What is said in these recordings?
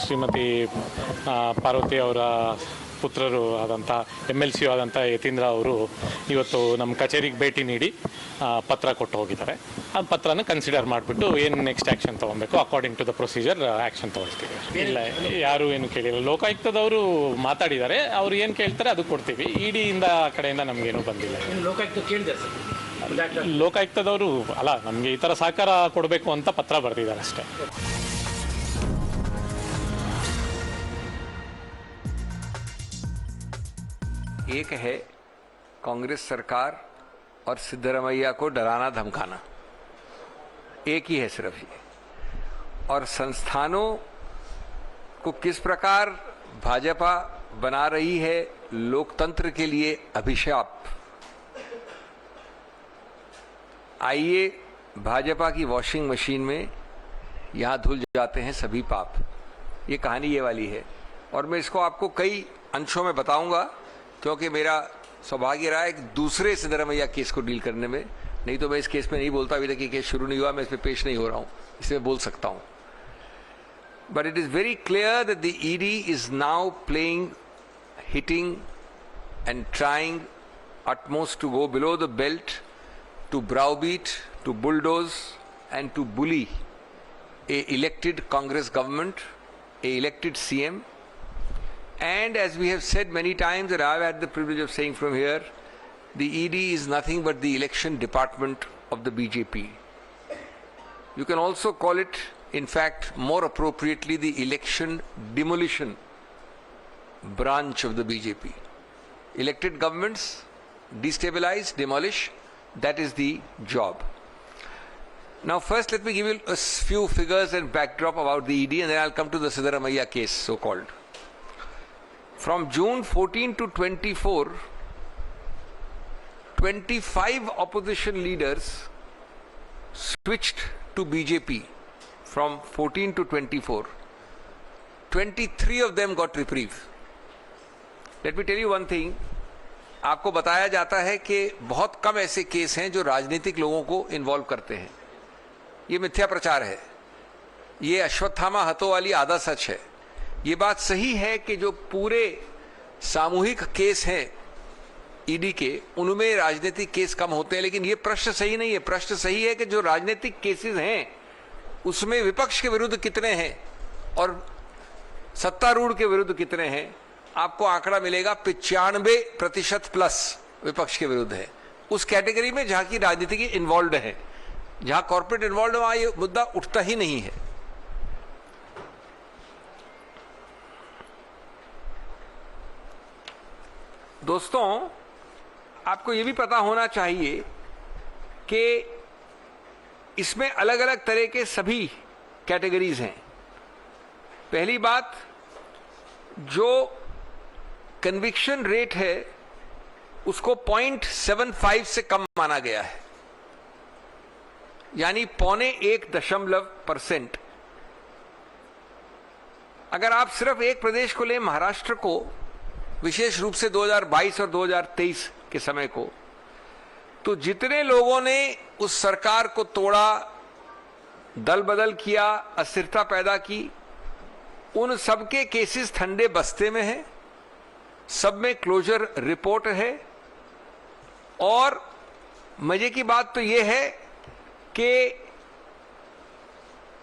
ಶ್ರೀಮತಿ ಪಾರ್ವತಿ ಅವರ ಪುತ್ರರು ಆದಂಥ MLC ಆದಂಥ ಯತೀಂದ್ರ ಅವರು ಇವತ್ತು ನಮ್ಮ ಕಚೇರಿಗೆ ಭೇಟಿ ನೀಡಿ ಪತ್ರ ಕೊಟ್ಟು ಹೋಗಿದ್ದಾರೆ. ಆ ಪತ್ರನ ಕನ್ಸಿಡರ್ ಮಾಡಿಬಿಟ್ಟು ಏನು ನೆಕ್ಸ್ಟ್ ಆ್ಯಕ್ಷನ್ ತೊಗೊಬೇಕು according to the procedure action ತೊಗೊಳ್ತೀವಿ. ಇಲ್ಲ, ಯಾರೂ ಏನು ಕೇಳಿಲ್ಲ. ಲೋಕಾಯುಕ್ತದವರು ಮಾತಾಡಿದ್ದಾರೆ, ಅವ್ರು ಏನು ಕೇಳ್ತಾರೆ ಅದು ಕೊಡ್ತೀವಿ. ಇಡಿಯಿಂದ ಆ ಕಡೆಯಿಂದ ನಮಗೇನು ಬಂದಿಲ್ಲ. ಲೋಕಾಯುಕ್ತದವರು ಅಲ್ಲ, ನಮಗೆ ಈ ಥರ ಸಹಕಾರ ಕೊಡಬೇಕು ಅಂತ ಪತ್ರ ಬರೆದಿದ್ದಾರೆ ಅಷ್ಟೇ. एक है कांग्रेस सरकार और सिद्धरमैया को डराना धमकाना, एक ही है सिर्फ ये। और संस्थानों को किस प्रकार भाजपा बना रही है लोकतंत्र के लिए अभिशाप। आइए भाजपा की वॉशिंग मशीन में यहाँ धुल जाते हैं सभी पाप। ये कहानी ये वाली है और मैं इसको आपको कई अंशों में बताऊंगा, क्योंकि मेरा सौभाग्य रहा है दूसरे सिद्धरमैया केस को डील करने में। नहीं तो मैं इस केस में नहीं बोलता, अभी तक ये केस शुरू नहीं हुआ, मैं इस पर पेश नहीं हो रहा हूं, इसमें बोल सकता हूं। But it is very clear that the ED is now playing, hitting and trying utmost to go below the belt, to browbeat, to bulldoze and to bully a elected Congress government, a elected CM. And as we have said many times, and I've had the privilege of saying from here, the ED is nothing but the election department of the BJP. You can also call it, in fact, more appropriately, the election demolition branch of the BJP. Elected governments destabilize, demolish, that is the job. Now first let me give you a few figures and backdrop about the ED, and then I'll come to the Siddaramaiah case, so called. From June 14 to 24, 25 opposition leaders switched to BJP from 14 to 24. 23 of them got reprieve. Let me tell you one thing. आपको बताया जाता है कि बहुत कम ऐसे case हैं जो राजनीतिक लोगों को इन्वॉल्व करते हैं। ये मिथ्या प्रचार है, ये अश्वत्थामा हतो वाली आधा सच है। ये बात सही है कि जो पूरे सामूहिक केस हैं ईडी के, उनमें राजनीतिक केस कम होते हैं, लेकिन ये प्रश्न सही नहीं है। प्रश्न सही है कि जो राजनीतिक केसेस हैं उसमें विपक्ष के विरुद्ध कितने हैं और सत्तारूढ़ के विरुद्ध कितने हैं। आपको आंकड़ा मिलेगा 95% प्लस विपक्ष के विरुद्ध है। उस कैटेगरी में जहां की राजनीति की इन्वॉल्व है, जहां कॉर्पोरेट इन्वॉल्व है, वहां ये मुद्दा उठता ही नहीं है। दोस्तों, आपको यह भी पता होना चाहिए कि इसमें अलग अलग तरह के सभी कैटेगरीज हैं। पहली बात, जो कन्विक्शन रेट है उसको 0.75 से कम माना गया है, यानी 0.1%। अगर आप सिर्फ एक प्रदेश को लें, महाराष्ट्र को, विशेष रूप से 2022 और 2023 के समय को, तो जितने लोगों ने उस सरकार को तोड़ा, दल बदल किया, अस्थिरता पैदा की, उन सबके केसेस ठंडे बस्ते में हैं, सब में क्लोजर रिपोर्ट है। और मजे की बात तो यह है कि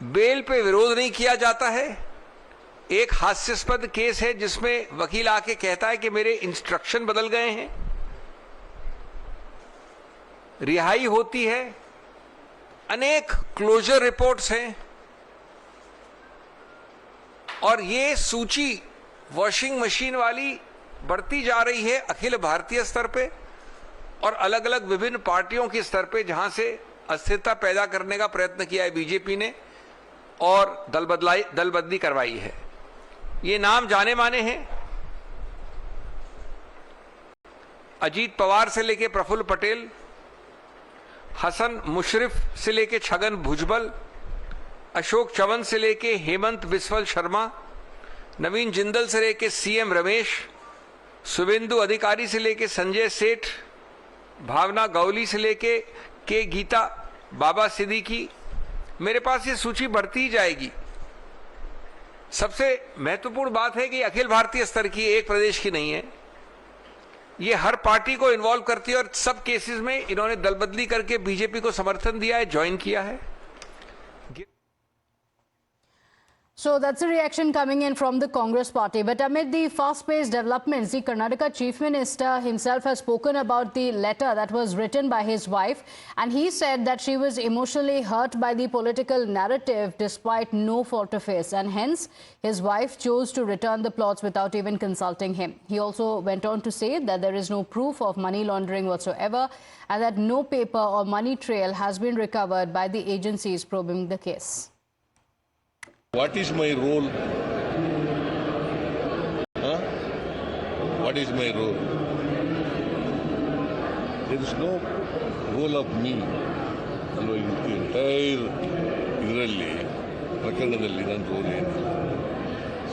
बेल पे विरोध नहीं किया जाता है। एक हास्यास्पद केस है जिसमें वकील आके कहता है कि मेरे इंस्ट्रक्शन बदल गए हैं, रिहाई होती है। अनेक क्लोजर रिपोर्ट्स हैं और ये सूची वॉशिंग मशीन वाली बढ़ती जा रही है अखिल भारतीय स्तर पे और अलग अलग विभिन्न पार्टियों के स्तर पे, जहां से अस्थिरता पैदा करने का प्रयत्न किया है बीजेपी ने और दल बदली करवाई है। ये नाम जाने माने हैं, अजीत पवार से लेके प्रफुल्ल पटेल, हसन मुशर्रफ से लेके छगन भुजबल, अशोक चवन से लेके हेमंत बिस्वल शर्मा, नवीन जिंदल से लेके CM रमेश, शुभेंदु अधिकारी से लेके संजय सेठ, भावना गौली से लेके के गीता, बाबा सिद्दीकी, मेरे पास ये सूची बढ़ती ही जाएगी। सबसे महत्वपूर्ण बात है कि अखिल भारतीय स्तर की, एक प्रदेश की नहीं है, ये हर पार्टी को इन्वॉल्व करती है और सब केसेस में इन्होंने दल बदली करके बीजेपी को समर्थन दिया है, ज्वाइन किया है। So that's a reaction coming in from the Congress party. But amid the fast-paced developments, the Karnataka Chief Minister himself has spoken about the letter that was written by his wife, and he said that she was emotionally hurt by the political narrative despite no fault of his, and hence his wife chose to return the plots without even consulting him. He also went on to say that there is no proof of money laundering whatsoever, and that no paper or money trail has been recovered by the agencies probing the case. What is my role? Huh? What is my role? There is no role of me. ಅಲ್ವಾ, entire ಇದರಲ್ಲಿ ಪ್ರಕರಣದಲ್ಲಿ ನನ್ನ roll ಏನಿಲ್ಲ.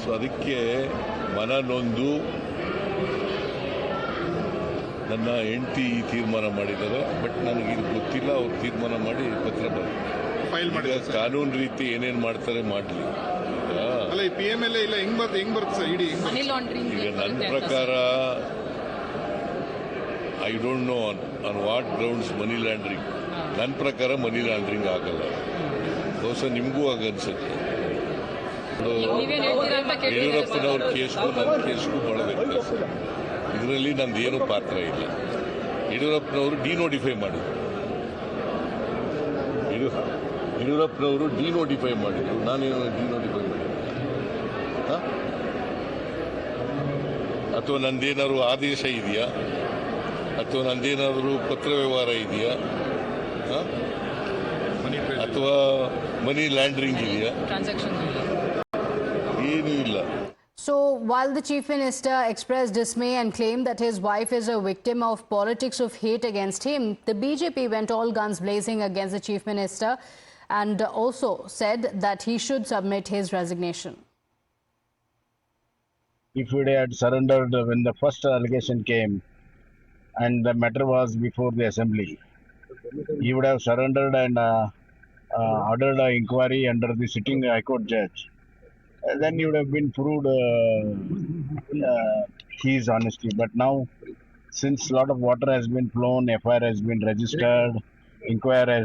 So ಅದಕ್ಕೆ ಮನನೊಂದು ನನ್ನ ಹೆಂಡತಿ ತೀರ್ಮಾನ ಮಾಡಿದ್ದಾರೆ. ಬಟ್ ನನಗೆ ಇದು ಗೊತ್ತಿಲ್ಲ, ಅವ್ರು ತೀರ್ಮಾನ ಮಾಡಿ ಪತ್ರ ಬರೆದಿದ್ದಾರೆ. ಕಾನೂನು ರೀತಿ ಏನೇನು ಮಾಡ್ತಾರೆ ಮಾಡಲಿ. ಅಲ್ಲ, PMLA ಇಲ್ಲ, ಹೆಂಗ್ ಬರುತ್ತೆ ಸರ್ ಇಡಿ ಮನಿ ಲಾಂಡ್ರಿಂಗ್? ಈಗ ನನ್ನ ಪ್ರಕಾರ I don't know on what grounds money laundering. ನನ್ನ ಪ್ರಕಾರ ಮನಿ ಲಾಂಡ್ರಿಂಗ್ ಆಗಲ್ಲ. ಬಹುಶಃ ನಿಮಗೂ ಆಗನ್ಸುತ್ತೆ. ಯಡಿಯೂರಪ್ಪನವ್ರ ಕೇಸ್ಗೂ ನನ್ನ ಕೇಸ್ಗೂ ಬಹಳ ವ್ಯತ್ಯಾಸ. ಇದರಲ್ಲಿ ನಂದೇನು ಪಾತ್ರ ಇಲ್ಲ. ಯಡಿಯೂರಪ್ಪನವರು ಡಿನೋಟಿಫೈ ಮಾಡಿದ್ರು. ಯಡಿಯೂರಪ್ಪನವರು ಡಿನೋಟಿಫೈ ಮಾಡಿದ್ರು, ನಾನೇನು ಡಿನೋಟಿಫೈ ಮಾಡಿದ್ರು? ಅಥವಾ ನಂದೇನಾದ್ರು ಆದೇಶ ಇದೆಯಾ? ಅಥವಾ ನಂದೇನಾದರೂ ಪತ್ರ ವ್ಯವಹಾರ ಇದೆಯಾ? ಅಥವಾ ಮನಿ ಲ್ಯಾಂಡ್ರಿಂಗ್ ಇದೆಯಾ? ಏನೂ ಇಲ್ಲ. So, while the Chief Minister expressed dismay and claimed that his wife is a victim of politics of hate against him, the BJP went all guns blazing against the Chief Minister and also said that he should submit his resignation. If he had surrendered when the first allegation came and the matter was before the assembly, he would have surrendered and ordered an inquiry under the sitting High Court judge. Then he would have been proved his honesty. But now, since a lot of water has been flown, FIR has been registered, inquiry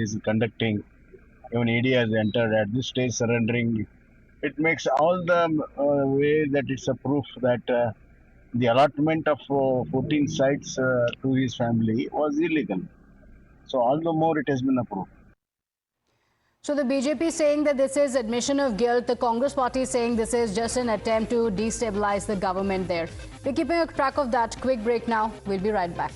is conducting, even ED has entered, at this stage surrendering, it makes all the way that it's a proof that the allotment of 14 sites to his family was illegal. So all the more it has been approved. So the BJP is saying that this is admission of guilt. The Congress party is saying this is just an attempt to destabilize the government there. We're keeping a track of that. Quick break now. We'll be right back.